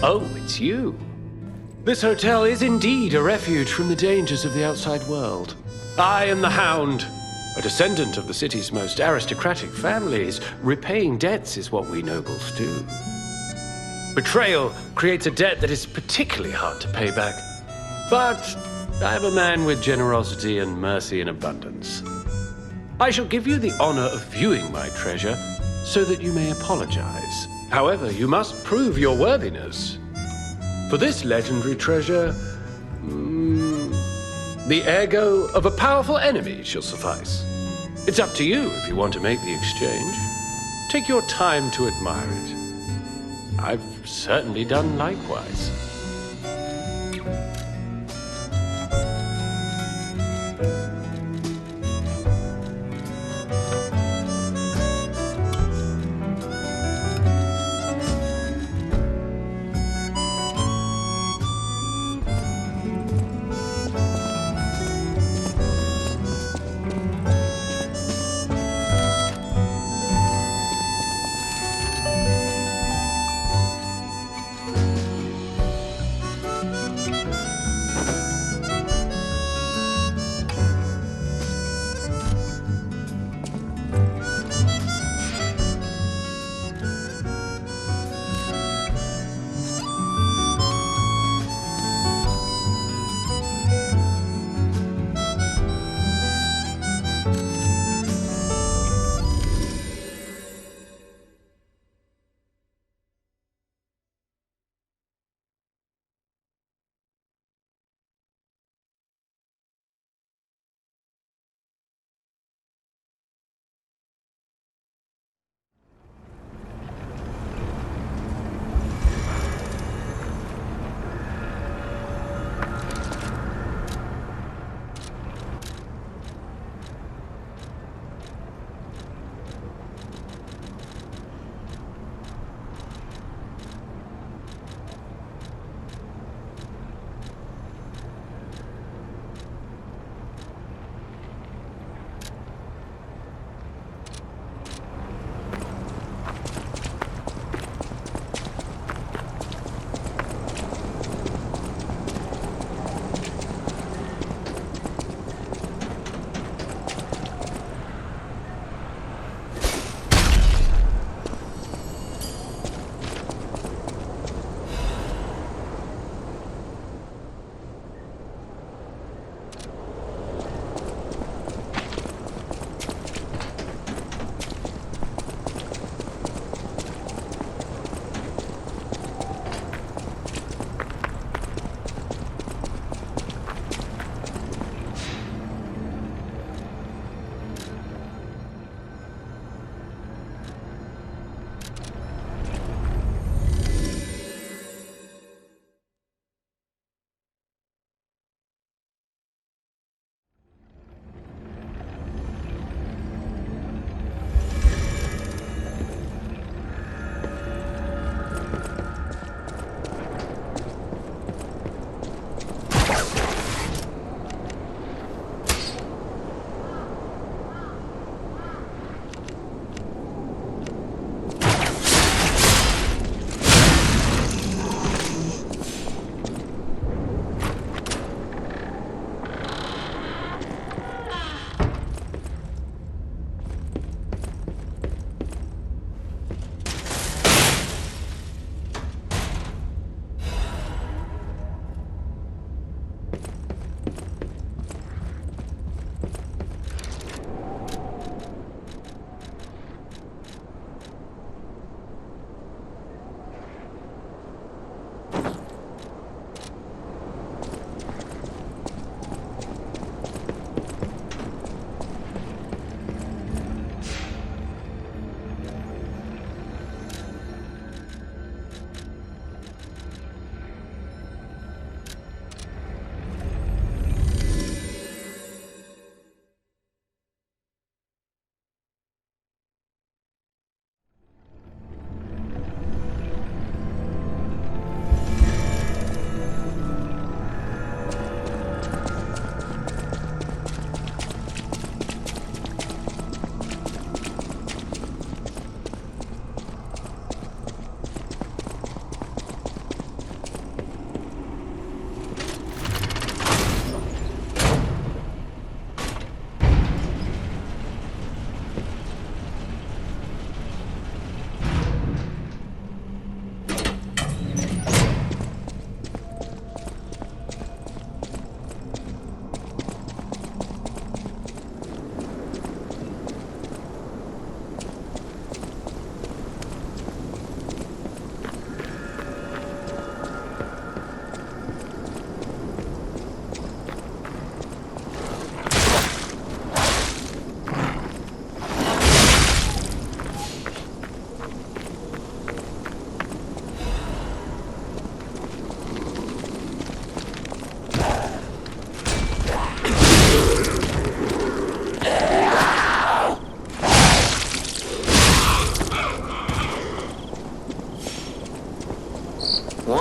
Oh, it's you. This hotel is indeed a refuge from the dangers of the outside world. I am the Hound, a descendant of the city's most aristocratic families. Repaying debts is what we nobles do. Betrayal creates a debt that is particularly hard to pay back. But I am a man with generosity and mercy in abundance. I shall give you the honor of viewing my treasure so that you may apologize. However, you must prove your worthiness. For this legendary treasure, the ego of a powerful enemy shall suffice. It's up to you if you want to make the exchange. Take your time to admire it. I've certainly done likewise.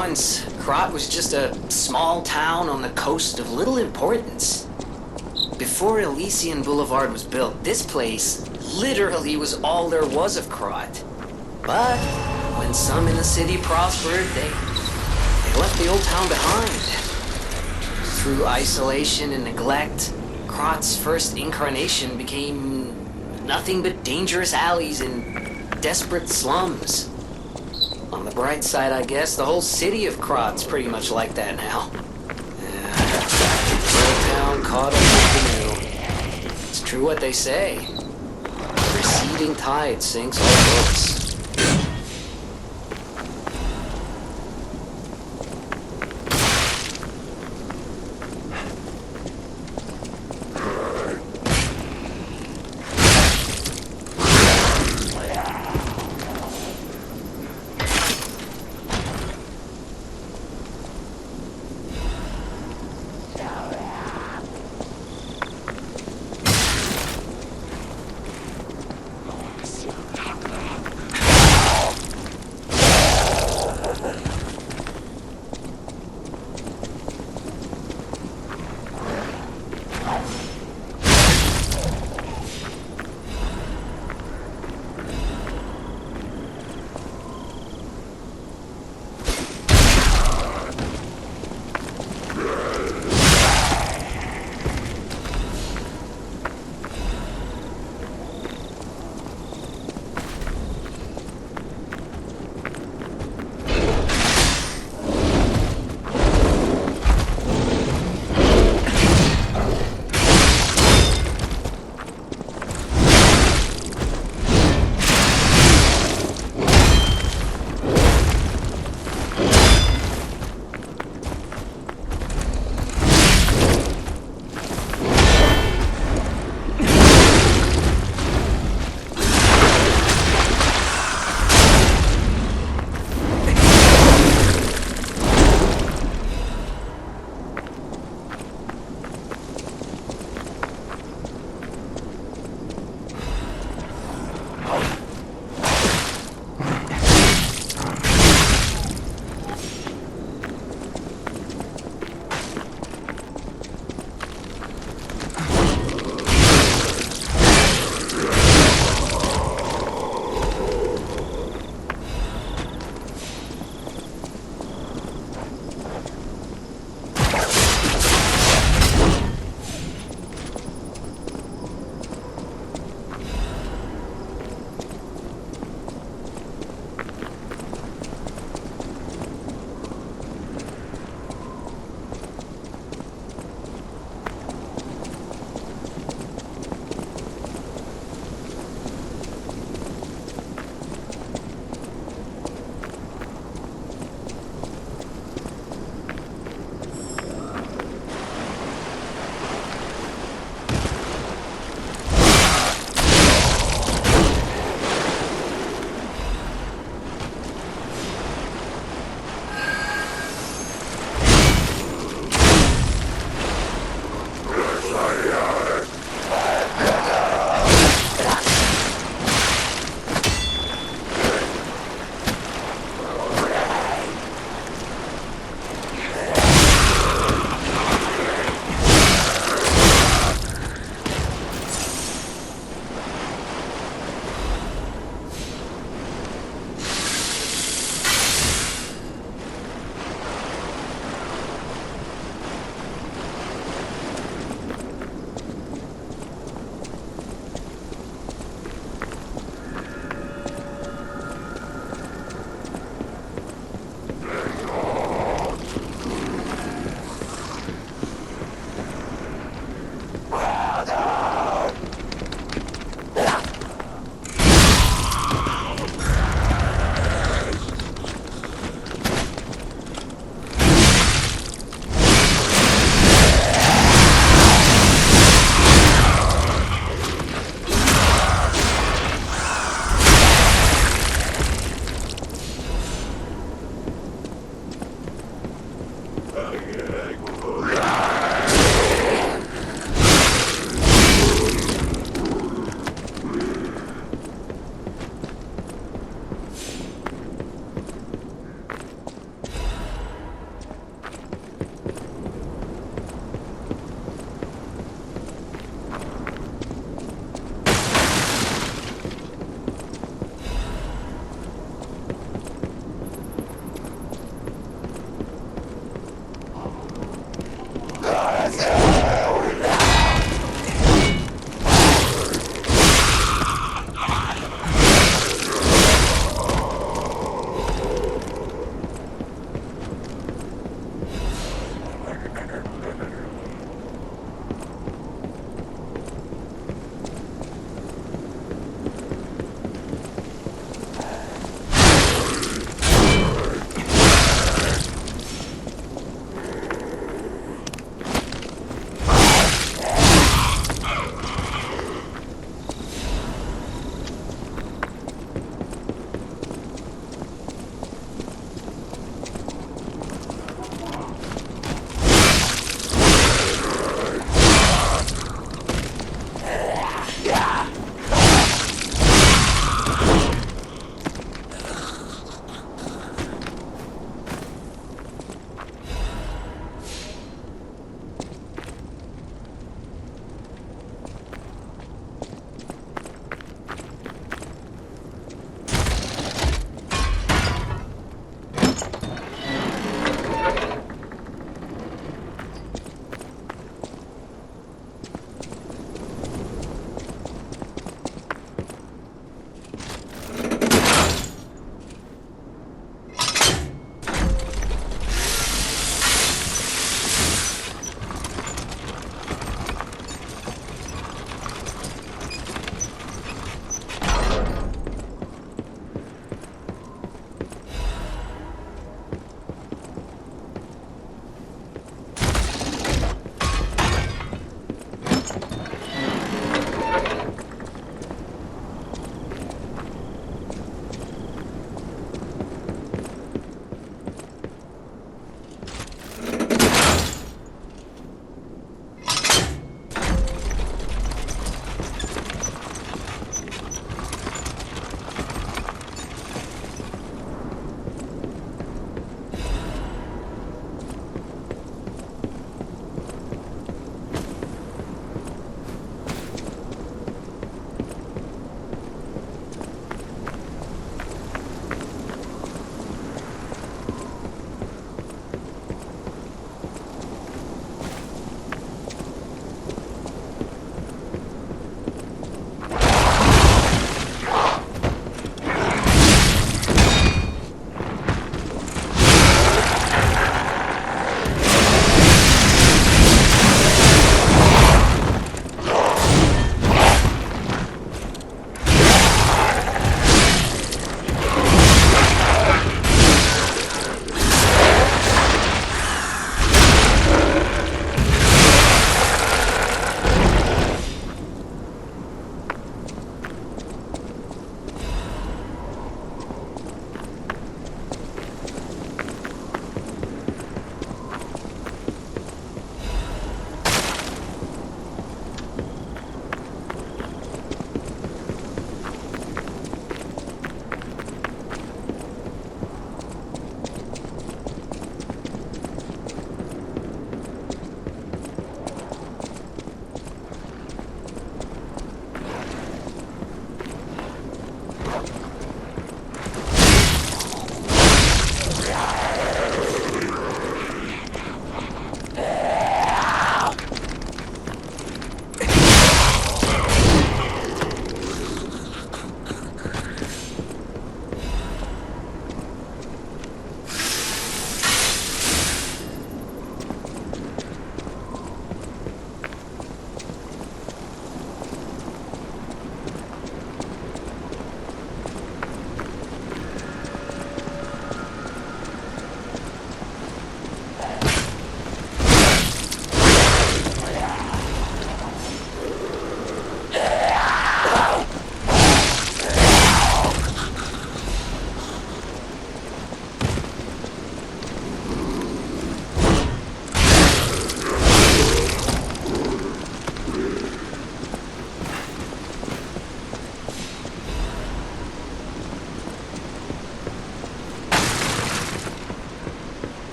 once, Krat was just a small town on the coast of little importance. Before Elysian Boulevard was built, this place literally was all there was of Krat. But when some in the city prospered, they left the old town behind. Through isolation and neglect, Krat's first incarnation became nothing but dangerous alleys and desperate slums. On the bright side, I guess, the whole city of Krat's pretty much like that now. Old town caught up with the new. It's true what they say. The receding tide sinks all boats.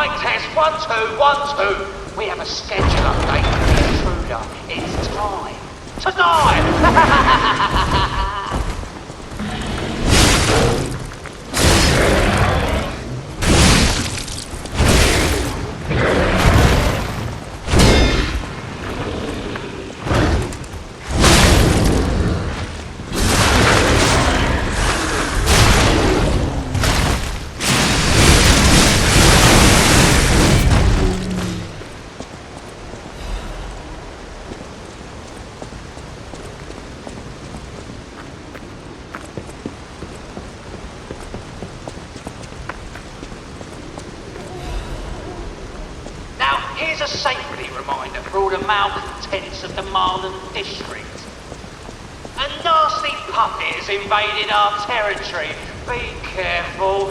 Mic test, 1, 2, 1, 2. We have a schedule update for the intruder. It's time. Tonight! Here's a safety reminder for all the malcontents of the Marlin district. A nasty puppy has invaded our territory. Be careful.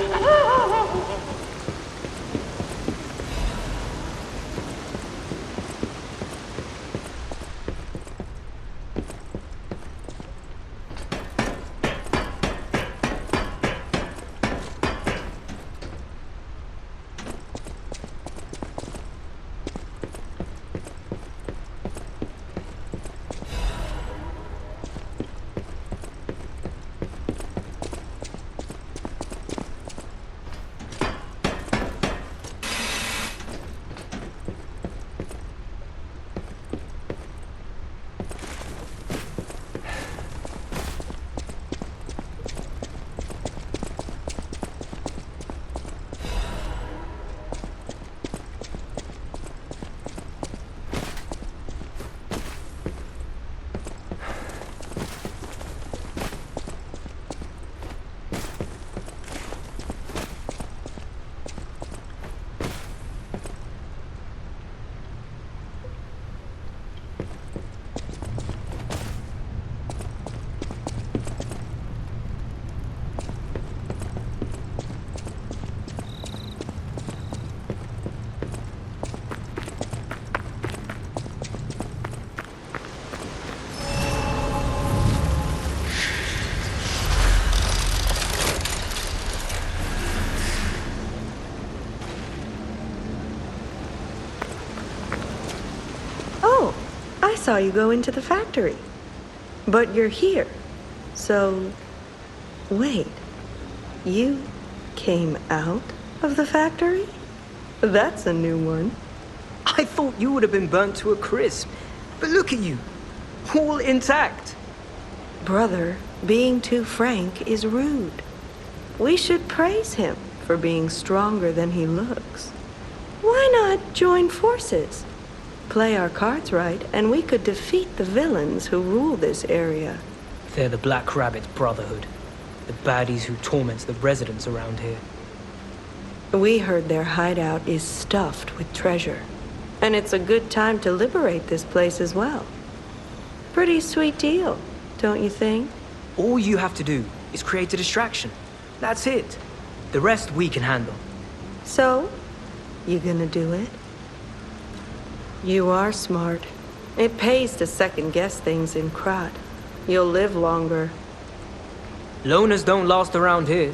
I saw you go into the factory. But you're here. So, wait. You came out of the factory? That's a new one. I thought you would have been burnt to a crisp. But look at you. All intact. Brother, being too frank is rude. We should praise him for being stronger than he looks. Why not join forces? Play our cards right, and we could defeat the villains who rule this area. They're the Black Rabbit Brotherhood. The baddies who torment the residents around here. We heard their hideout is stuffed with treasure. And it's a good time to liberate this place as well. Pretty sweet deal, don't you think? All you have to do is create a distraction. That's it. The rest we can handle. So, you gonna do it? You are smart. It pays to second-guess things in Krat. You'll live longer. Loners don't last around here.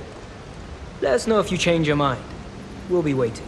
Let us know if you change your mind. We'll be waiting.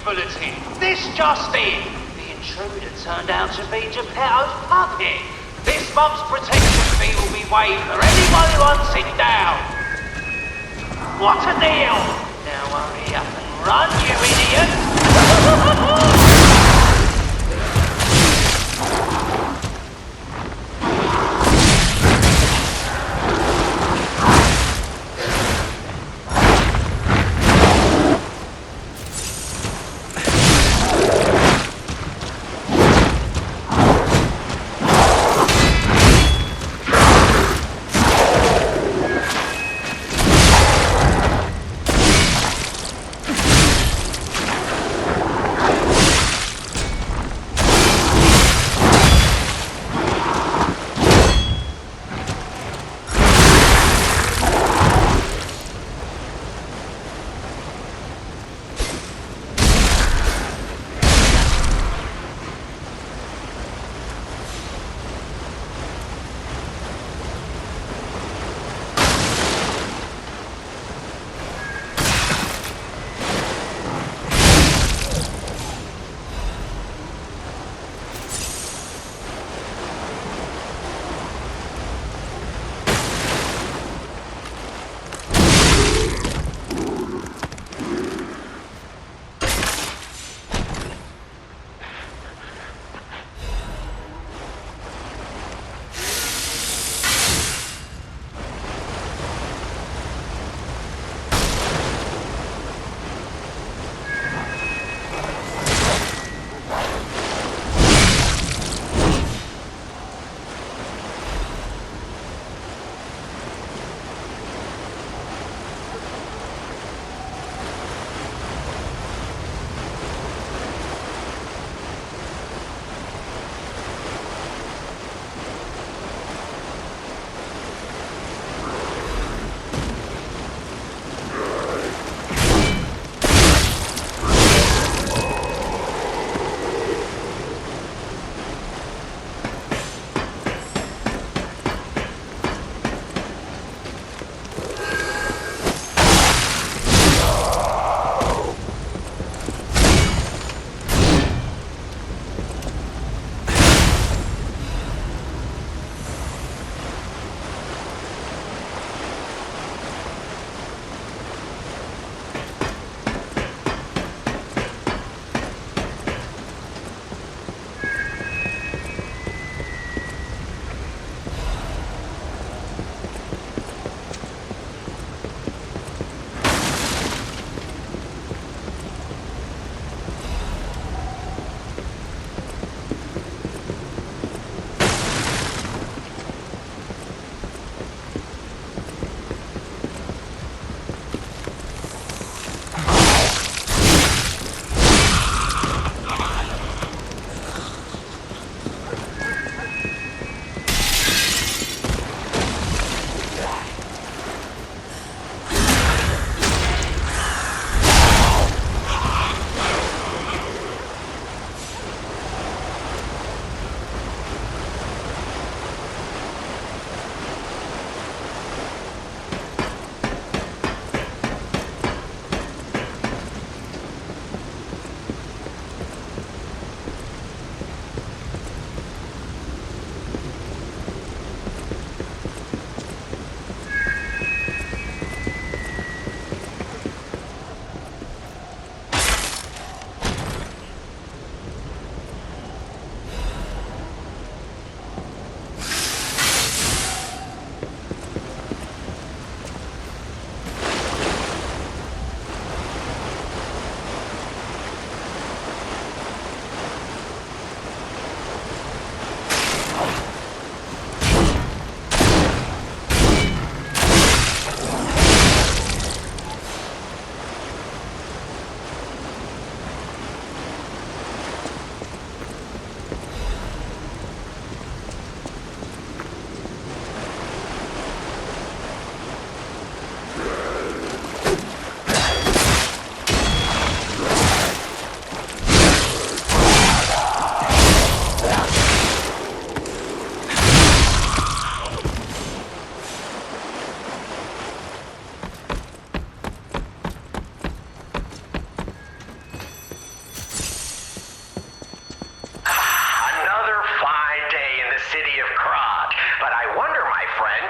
bulletin. This just in. The intruder turned out to be Geppetto's puppet. This month's protection fee will be waived for anyone who hunts it down. What a deal! Now hurry up and run, you idiot!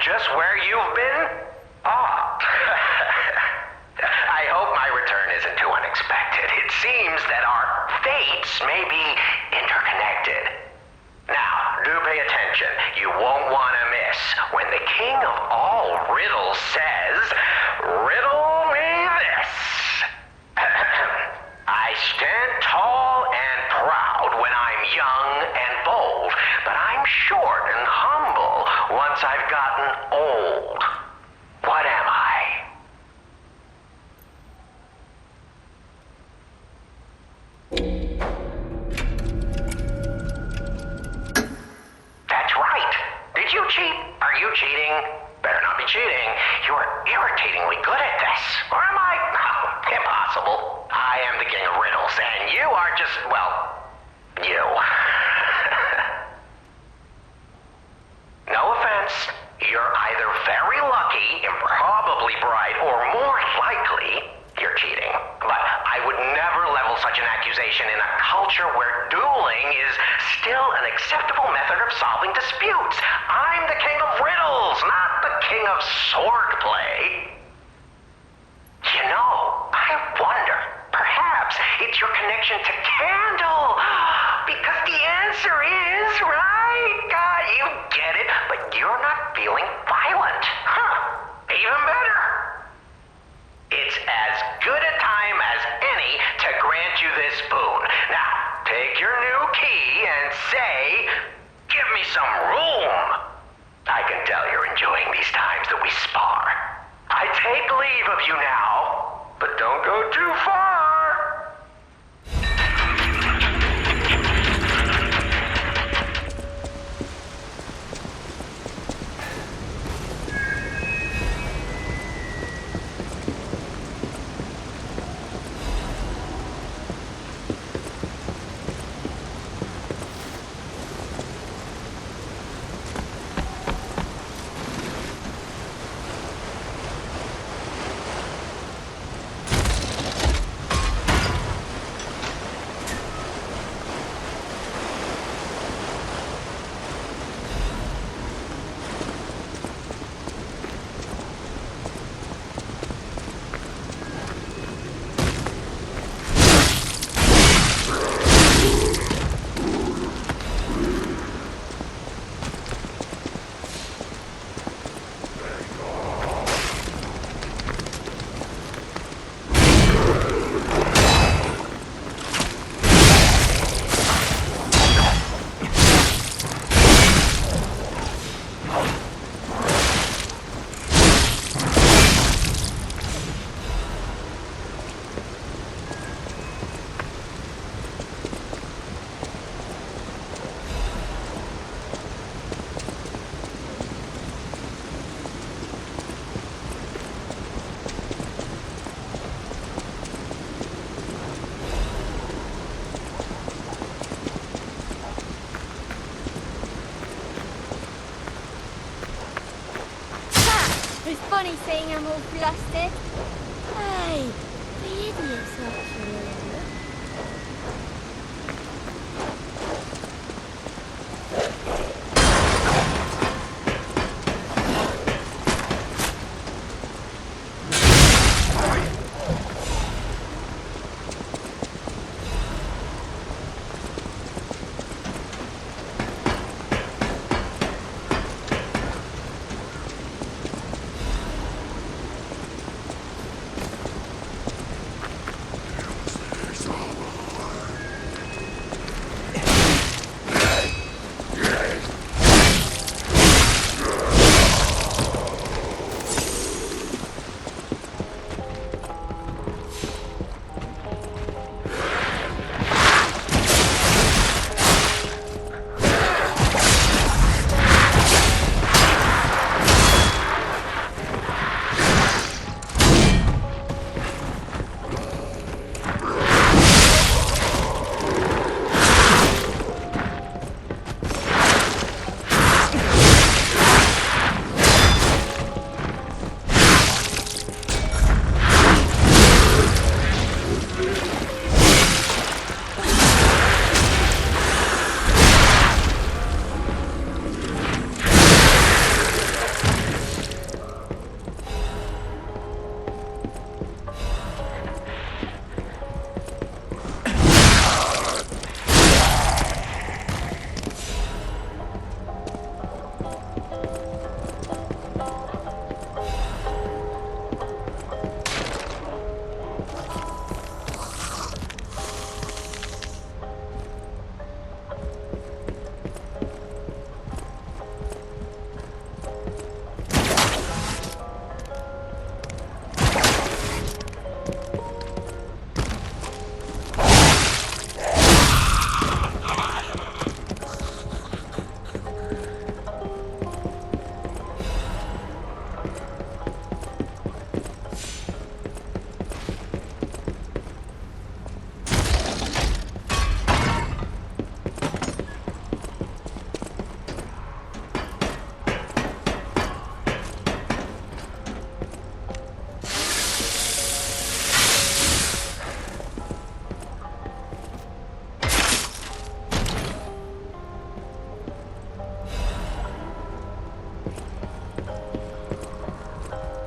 just where you've been? Oh. I hope my return isn't too unexpected. It seems that our fates may be interconnected. Now, do pay attention. You won't want to miss when the king of all riddles says, "Riddle me this." I stand tall and proud when I'm young and bold, but I'm short and humble once I've gotten old. What am I? That's right. Did you cheat? Are you cheating? Better not be cheating. You're irritatingly good at this. Or am I? Oh, impossible. I am the king of riddles, and you are just, well, you. No offense. You're either very lucky, improbably bright, or more likely, you're cheating. But I would never level such an accusation in a culture where dueling is still an acceptable method of solving disputes. I'm the king of riddles, not the king of swordplay. You know, I wonder, perhaps it's your connection to Candle. Because the answer is, right? You get it, but you're not feeling violent. Huh, even better. It's as good a time as any to grant you this boon. Now, take your new key and say, "Give me some room." I can tell you're enjoying these times that we spar. I take leave of you now, but don't go too far. It's funny seeing them all flustered. Hey, the idiots actually.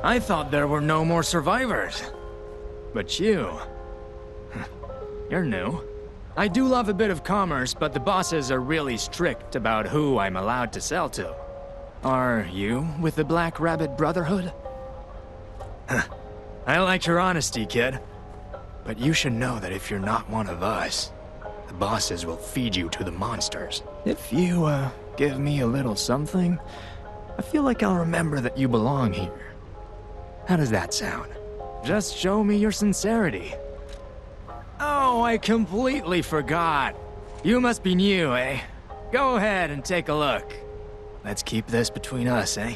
I thought there were no more survivors. But you... you're new. I do love a bit of commerce, but the bosses are really strict about who I'm allowed to sell to. Are you with the Black Rabbit Brotherhood? I like your honesty, kid. But you should know that if you're not one of us, the bosses will feed you to the monsters. If you, give me a little something, I feel like I'll remember that you belong here. How does that sound? Just show me your sincerity. Oh, I completely forgot. You must be new, eh? Go ahead and take a look. Let's keep this between us, eh?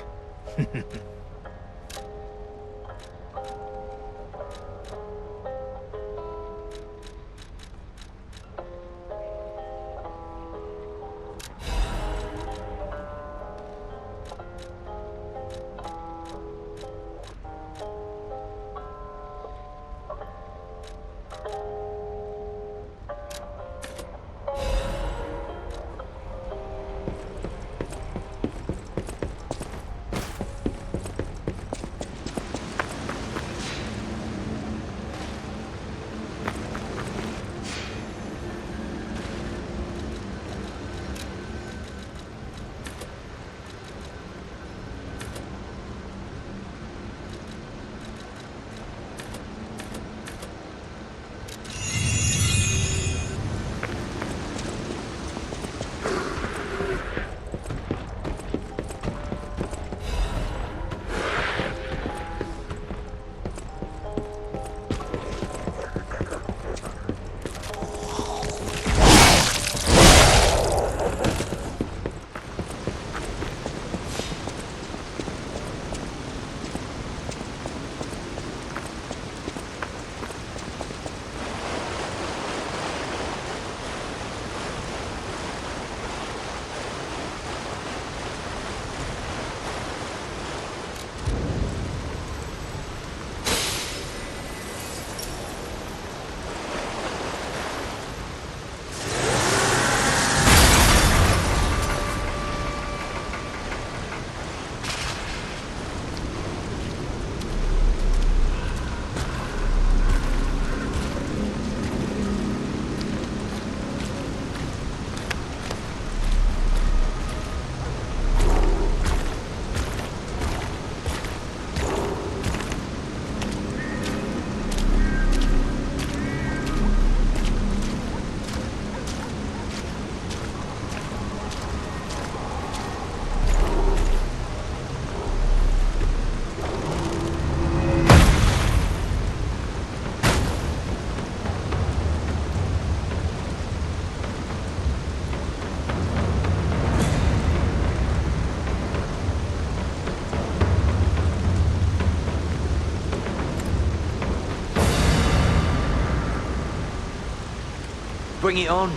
Bring it on.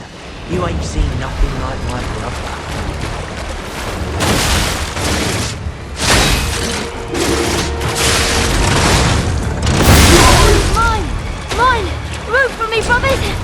You ain't seen nothing like my brother. Mine! Mine! Root for me, brothers!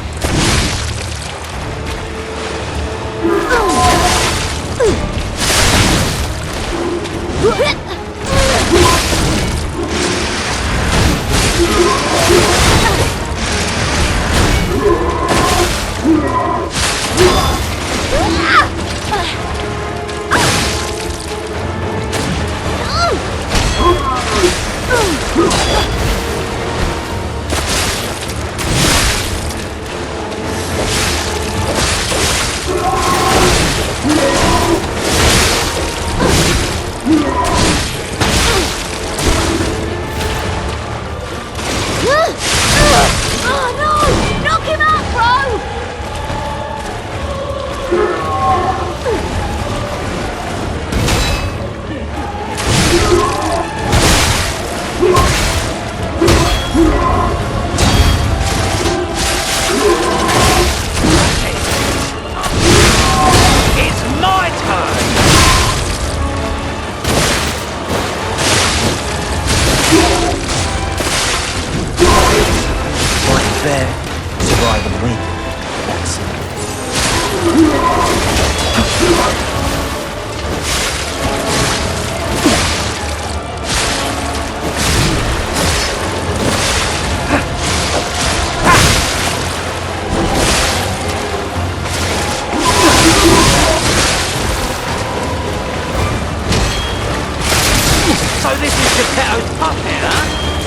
Geppetto's puppet, huh?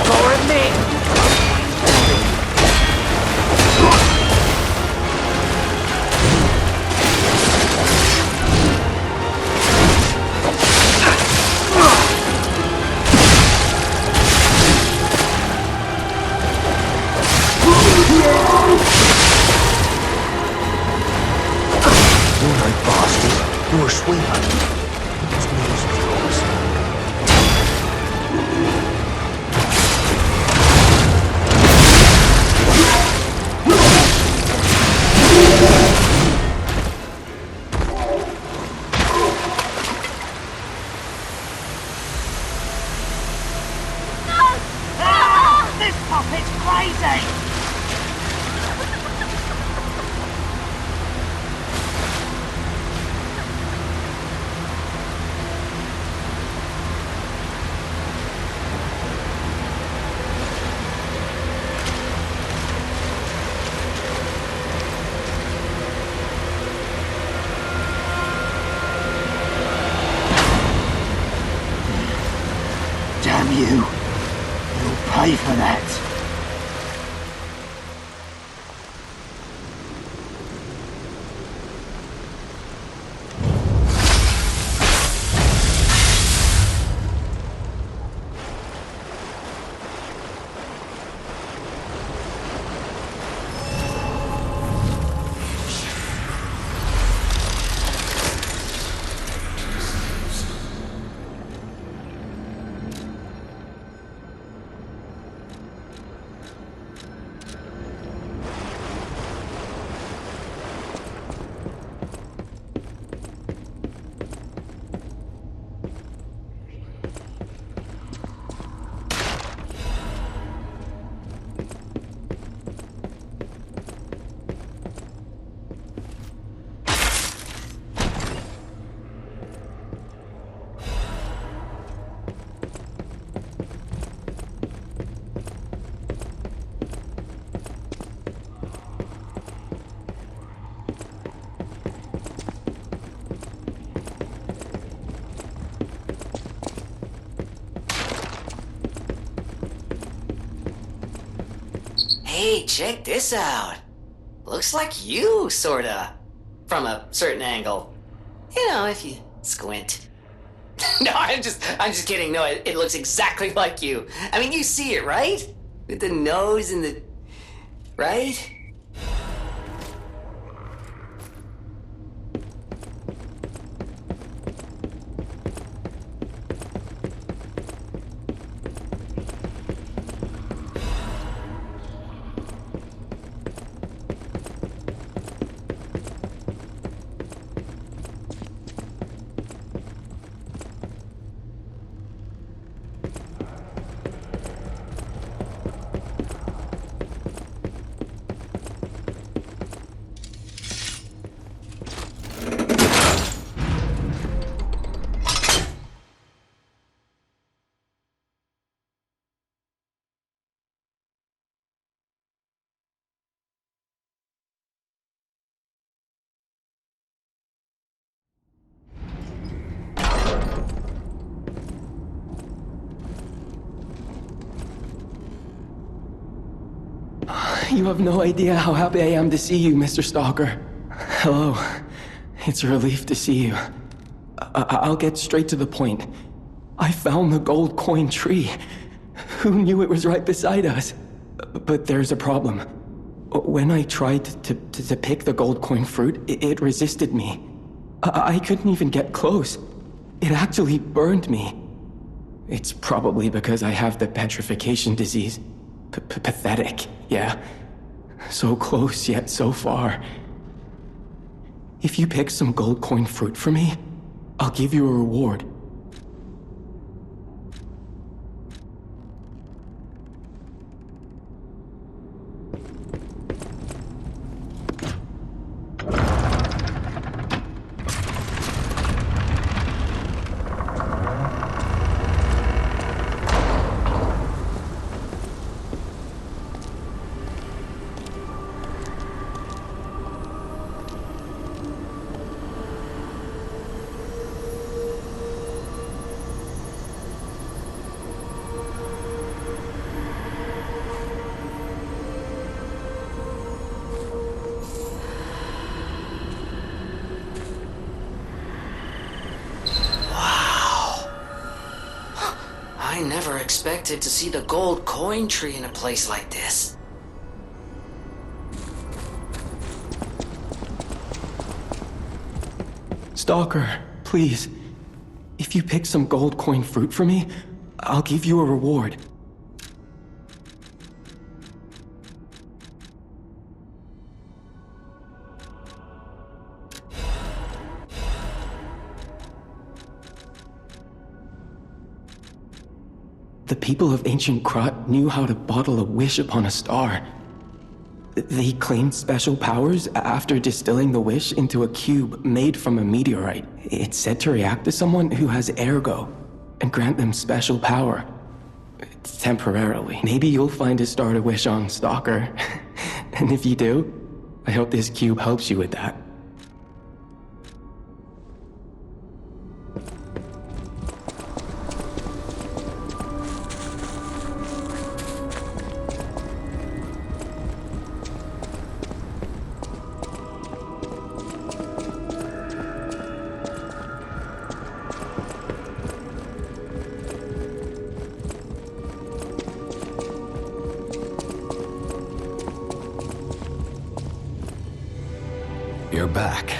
Gotta admit. You're no bastard. You're a sweetheart. What's news of yours? This puppet's crazy! Damn you. You'll pay for that. Hey, check this out. Looks like you, sorta. From a certain angle. You know, if you squint. No, I'm just kidding. No, it looks exactly like you. I mean, you see it, right? With the nose and the... right? You have no idea how happy I am to see you, Mr. Stalker. Hello. It's a relief to see you. I'll get straight to the point. I found the gold coin tree. Who knew it was right beside us? But there's a problem. When I tried to pick the gold coin fruit, it resisted me. I couldn't even get close. It actually burned me. It's probably because I have the petrification disease. Pathetic, yeah. So close, yet so far. If you pick some gold coin fruit for me, I'll give you a reward. I never expected to see the gold coin tree in a place like this. Stalker, please. If you pick some gold coin fruit for me, I'll give you a reward. The people of ancient Krot knew how to bottle a wish upon a star. They claimed special powers after distilling the wish into a cube made from a meteorite. It's said to react to someone who has ergo and grant them special power. Temporarily. Maybe you'll find a star to wish on, Stalker. And if you do, I hope this cube helps you with that. You're back.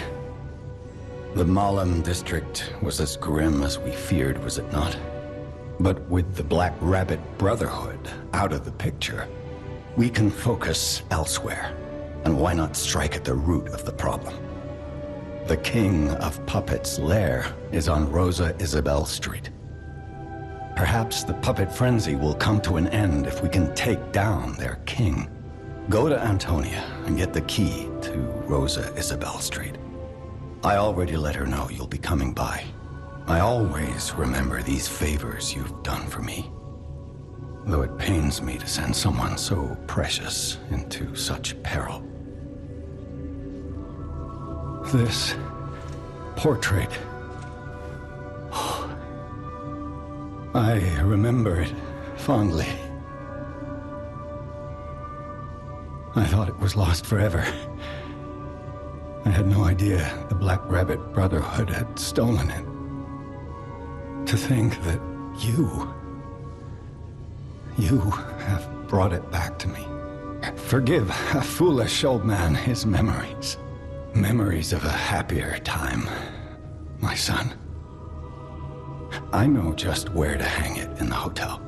The Malum district was as grim as we feared, was it not? But with the Black Rabbit Brotherhood out of the picture, we can focus elsewhere. And why not strike at the root of the problem? The King of Puppets' lair is on Rosa Isabelle Street. Perhaps the puppet frenzy will come to an end if we can take down their king. Go to Antonia and get the key to Rosa Isabelle Street. I already let her know you'll be coming by. I always remember these favors you've done for me, though it pains me to send someone so precious into such peril. This portrait... I remember it fondly. I thought it was lost forever. I had no idea the Black Rabbit Brotherhood had stolen it. To think that you have brought it back to me. Forgive a foolish old man his memories. Memories of a happier time, my son. I know just where to hang it in the hotel.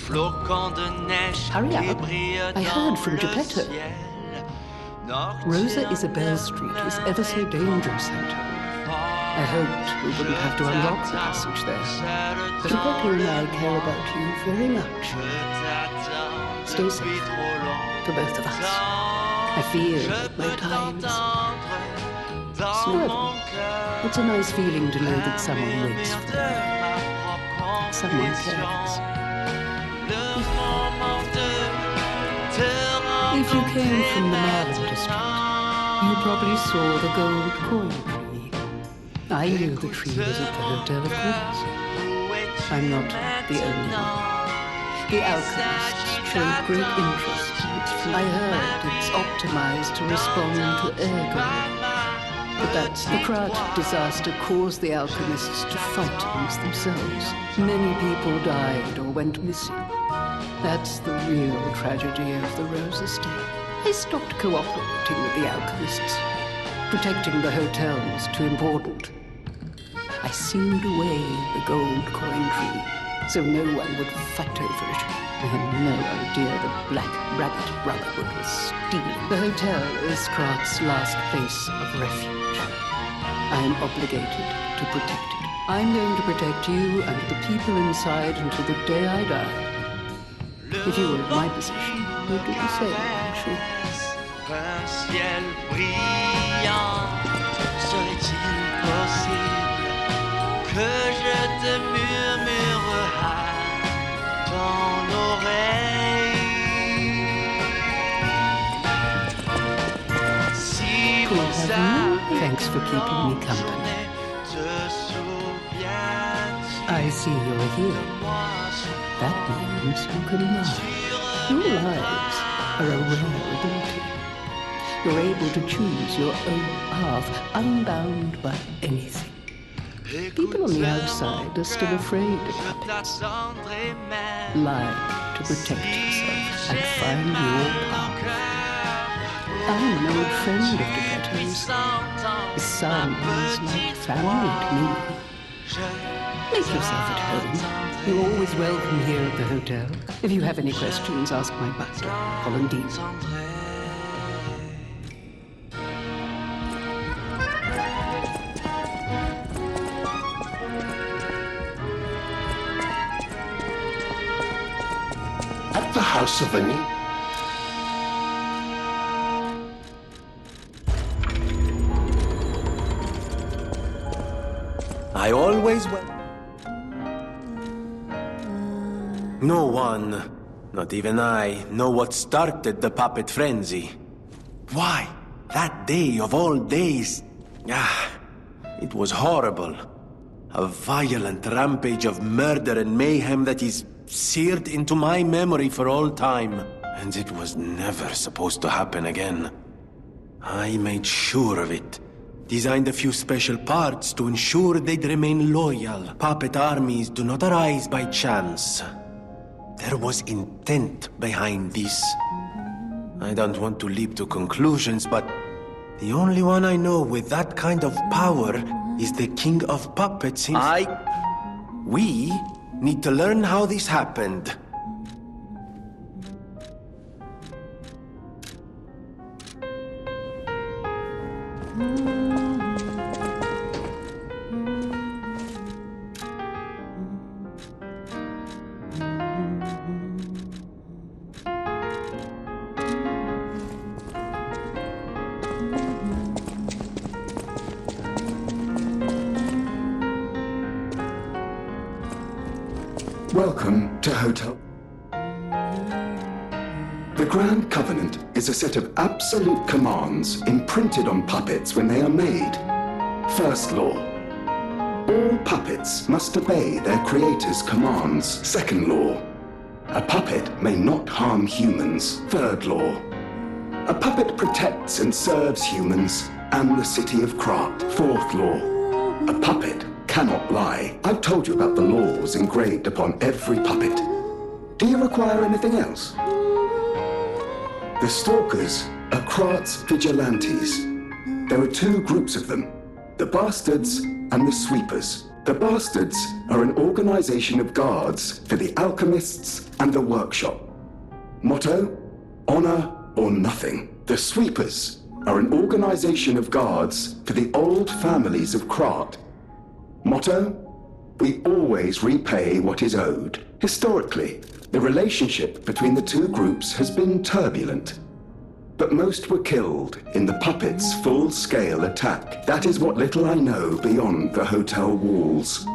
Hurry up. I heard from Geppetto. Rosa Isabelle Street is ever so dangerous out here. I hoped we wouldn't have to unlock the passage there. But Geppetto and I care about you very much. Stay safe. For both of us. I feel that my time is slowing. It's a nice feeling to know that someone waits for you. Someone cares. If you came from the Marlin district, you probably saw the gold coin tree. I knew the tree was at the hotel, of course. I'm not the only one. The alchemists showed great interest in its fruit. I heard it's optimized to respond to ergo. But that's the Krat disaster caused the alchemists to fight amongst themselves. Many people died or went missing. That's the real tragedy of the Rose Estate. I stopped cooperating with the alchemists. Protecting the hotel was too important. I sealed away the gold coin tree, so no one would fight over it. I had no idea the Black Rabbit Brotherhood was stealing. The hotel is Krat's last place of refuge. I am obligated to protect it. I'm going to protect you and the people inside until the day I die. If you were in my position, you'd do the same, I'm sure. Un ciel brillant, serait-il possible que je te murmurerai dans l'oreille? Si vous savez, thanks for keeping me company. I see you're here. That means you can lie. Your lives are a rare ability. You're able to choose your own path, unbound by anything. People on the outside are still afraid of puppets. Lie to protect yourself and find your path. I'm an old friend of Geppetto's. His son is like family to me. Make yourself at home. You're always welcome here at the hotel. If you have any questions, ask my butler, Hollandine. At the House of Annie. I always No one, not even I, know what started the puppet frenzy. Why? That day of all days. It was horrible. A violent rampage of murder and mayhem that is seared into my memory for all time. And it was never supposed to happen again. I made sure of it. Designed a few special parts to ensure they'd remain loyal. Puppet armies do not arise by chance. There was intent behind this. I don't want to leap to conclusions, but the only one I know with that kind of power is the King of Puppets himself. We need to learn how this happened. Welcome to Hotel. The Grand Covenant is a set of absolute commands imprinted on puppets when they are made. First law. All puppets must obey their creator's commands. Second law. A puppet may not harm humans. Third law. A puppet protects and serves humans and the city of Krat. Fourth law. A puppet cannot lie. I've told you about the laws engraved upon every puppet. Do you require anything else? The Stalkers are Krat's vigilantes. There are two groups of them, the Bastards and the Sweepers. The Bastards are an organization of guards for the alchemists and the workshop. Motto: honor or nothing. The Sweepers are an organization of guards for the old families of Krat. Motto: we always repay what is owed. Historically, the relationship between the two groups has been turbulent, but most were killed in the puppets' full-scale attack. That is what little I know beyond the hotel walls.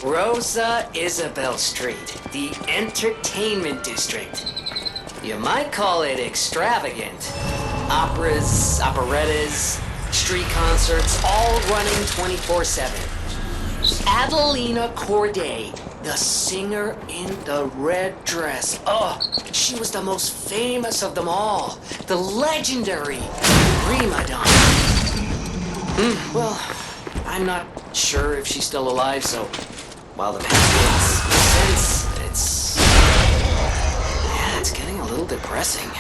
Rosa Isabel Street, the entertainment district. You might call it extravagant. Operas, operettas, street concerts, all running 24/7. Adelina Corday, the singer in the red dress. Oh, she was the most famous of them all. The legendary prima donna. Well, I'm not sure if she's still alive, so while the past makes sense, it's getting a little depressing.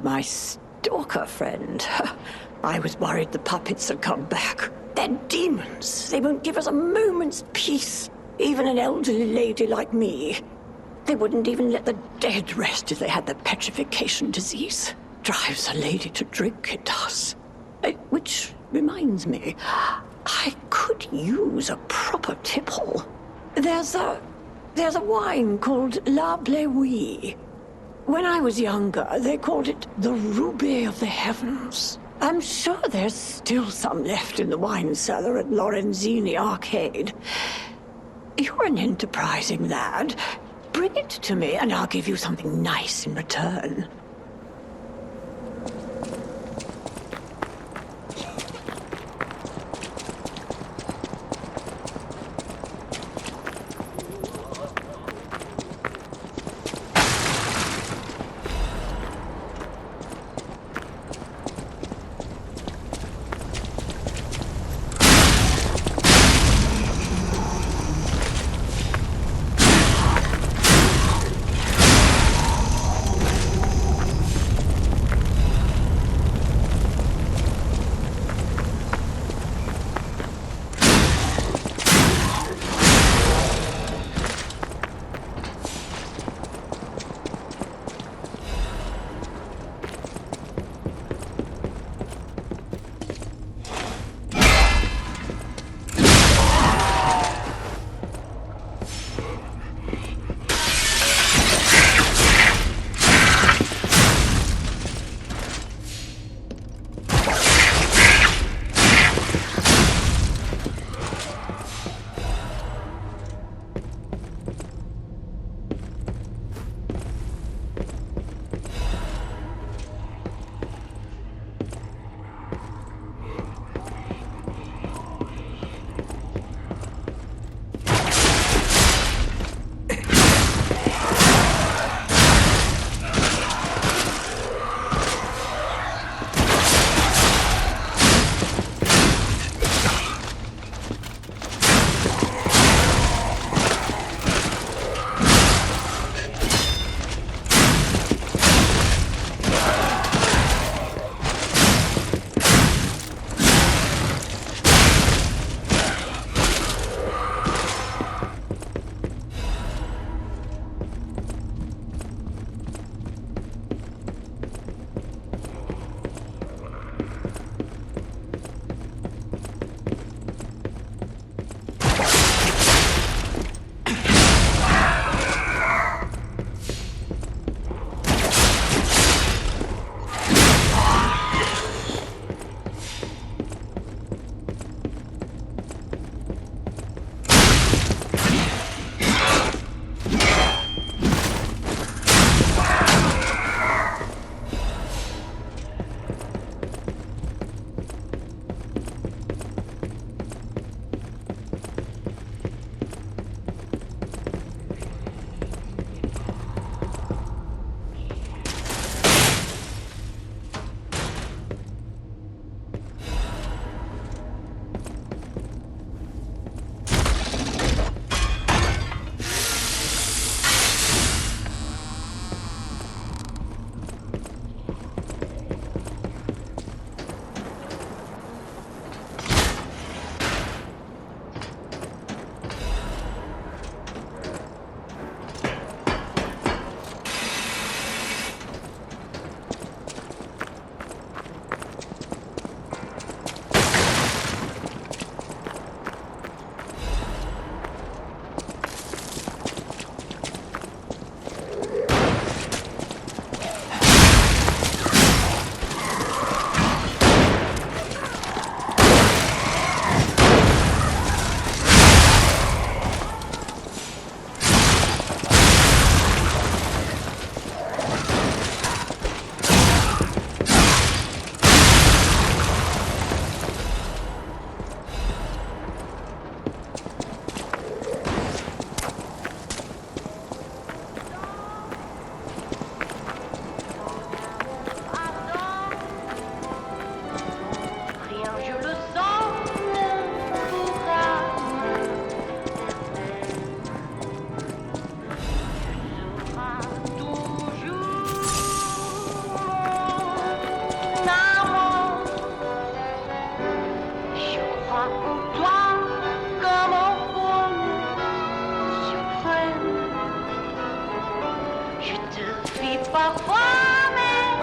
My stalker friend. I was worried the puppets had come back. They're demons. They won't give us a moment's peace. Even an elderly lady like me. They wouldn't even let the dead rest if they had the petrification disease. Drives a lady to drink, it does. Which reminds me, I could use a proper tipple. There's a wine called La Bleuie. When I was younger, they called it the Ruby of the Heavens. I'm sure there's still some left in the wine cellar at Lorenzini Arcade. You're an enterprising lad. Bring it to me and I'll give you something nice in return.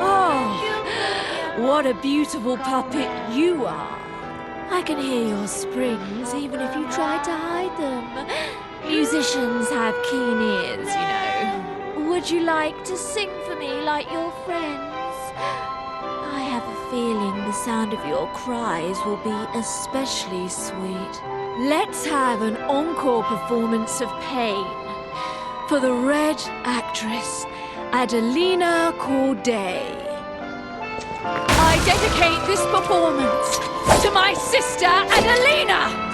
Oh, what a beautiful puppet you are. I can hear your springs even if you try to hide them. Musicians have keen ears, you know. Would you like to sing for me like your friends? I have a feeling the sound of your cries will be especially sweet. Let's have an encore performance of Pain for the Red Actress, Adelina Corday. I dedicate this performance to my sister, Adelina!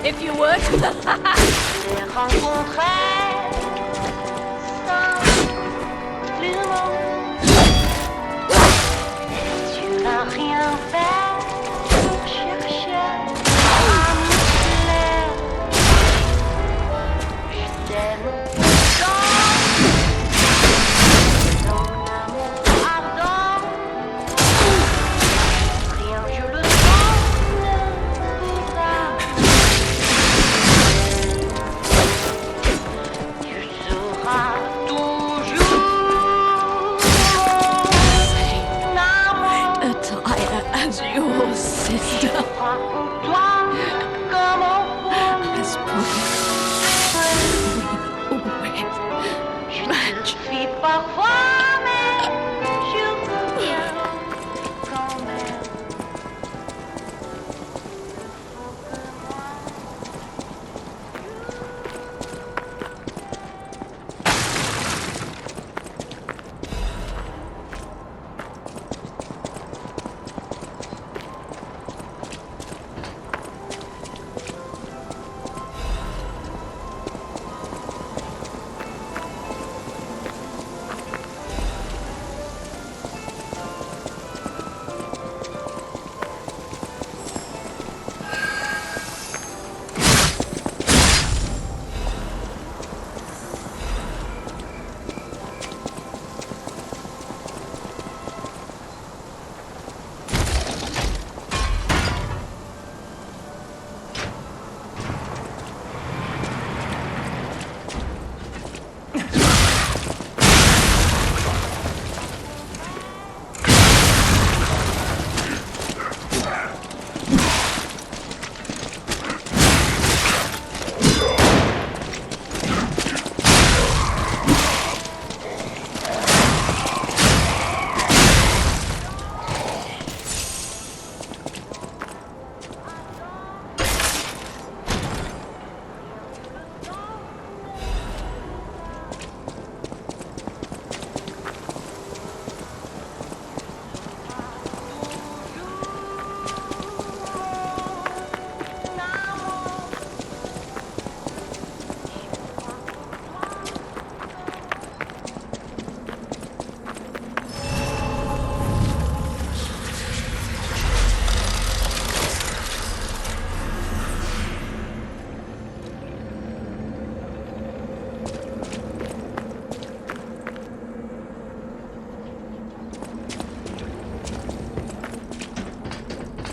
If you would. Tu n'as rien fait pour chercher à me plaire. Je t'aime dans mon amour ardent. Rien, je le sens, ne pourra. As your sister. As promised, we always match.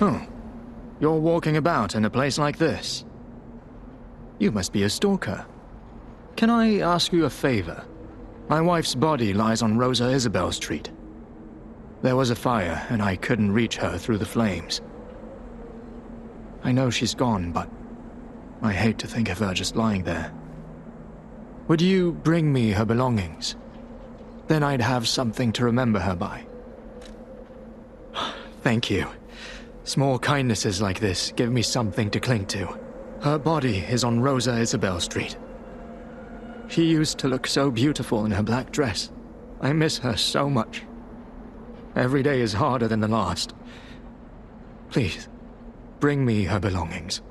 Oh, you're walking about in a place like this. You must be a stalker. Can I ask you a favor? My wife's body lies on Rosa Isabel Street. There was a fire, and I couldn't reach her through the flames. I know she's gone, but I hate to think of her just lying there. Would you bring me her belongings? Then I'd have something to remember her by. Thank you. Small kindnesses like this give me something to cling to. Her body is on Rosa Isabel Street. She used to look so beautiful in her black dress. I miss her so much. Every day is harder than the last. Please, bring me her belongings.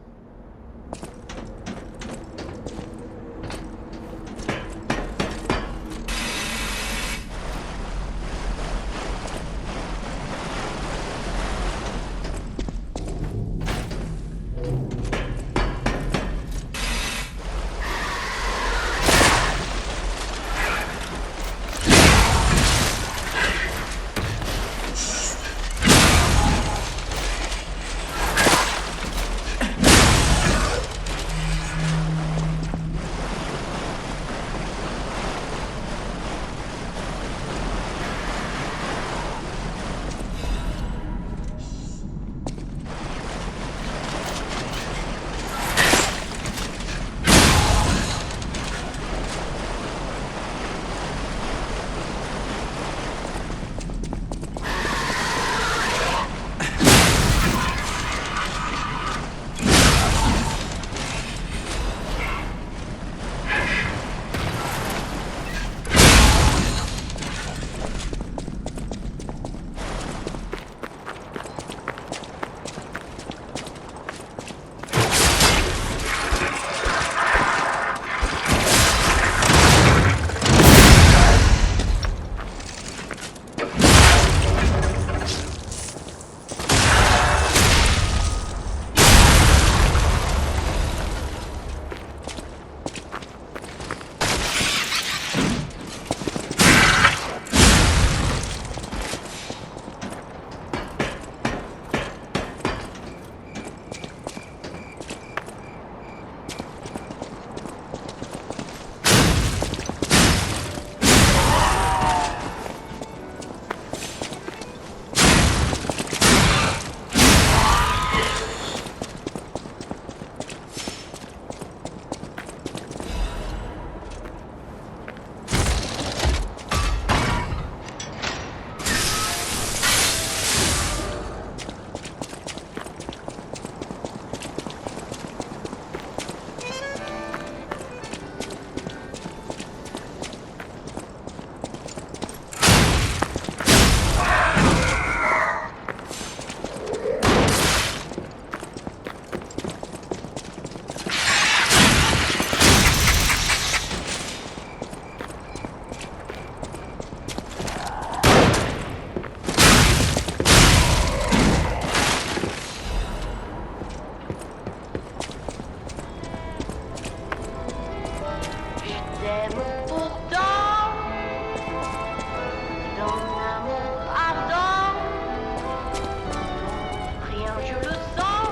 t'aime pourtant. Dans mon amour ardent, rien je le sens.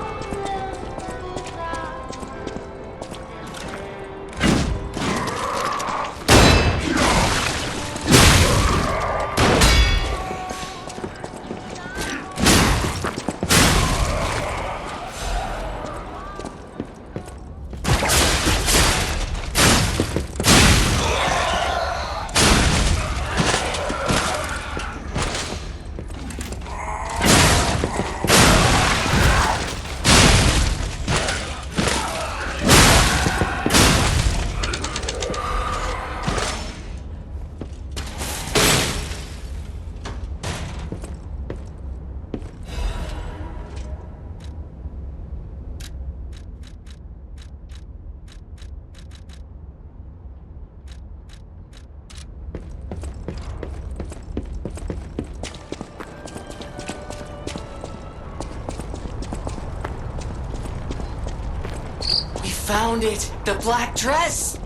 Found it! The black dress!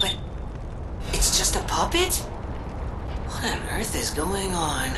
But it's just a puppet? What on earth is going on?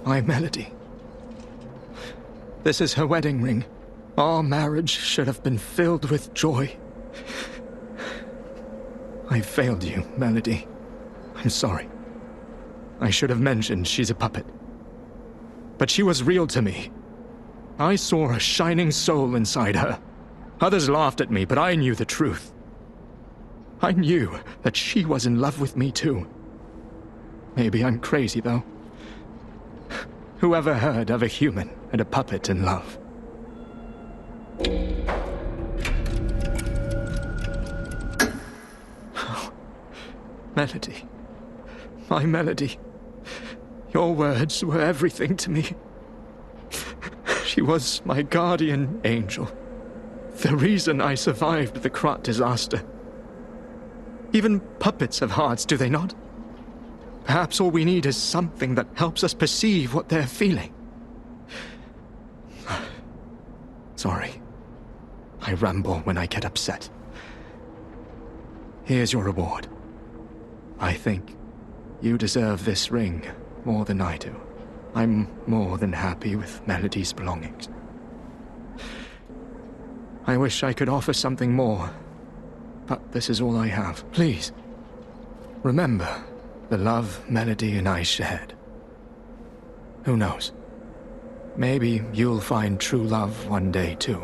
My Melody. This is her wedding ring. Our marriage should have been filled with joy. I failed you, Melody. I'm sorry. I should have mentioned she's a puppet. But she was real to me. I saw a shining soul inside her. Others laughed at me, but I knew the truth. I knew that she was in love with me too. Maybe I'm crazy, though. Whoever heard of a human and a puppet in love? Oh, Melody. My Melody. Your words were everything to me. She was my guardian angel. The reason I survived the Krat disaster. Even puppets have hearts, do they not? Perhaps all we need is something that helps us perceive what they're feeling. Sorry. I ramble when I get upset. Here's your reward. I think you deserve this ring more than I do. I'm more than happy with Melody's belongings. I wish I could offer something more, but this is all I have. Please, remember the love Melody and I shared. Who knows? Maybe you'll find true love one day too.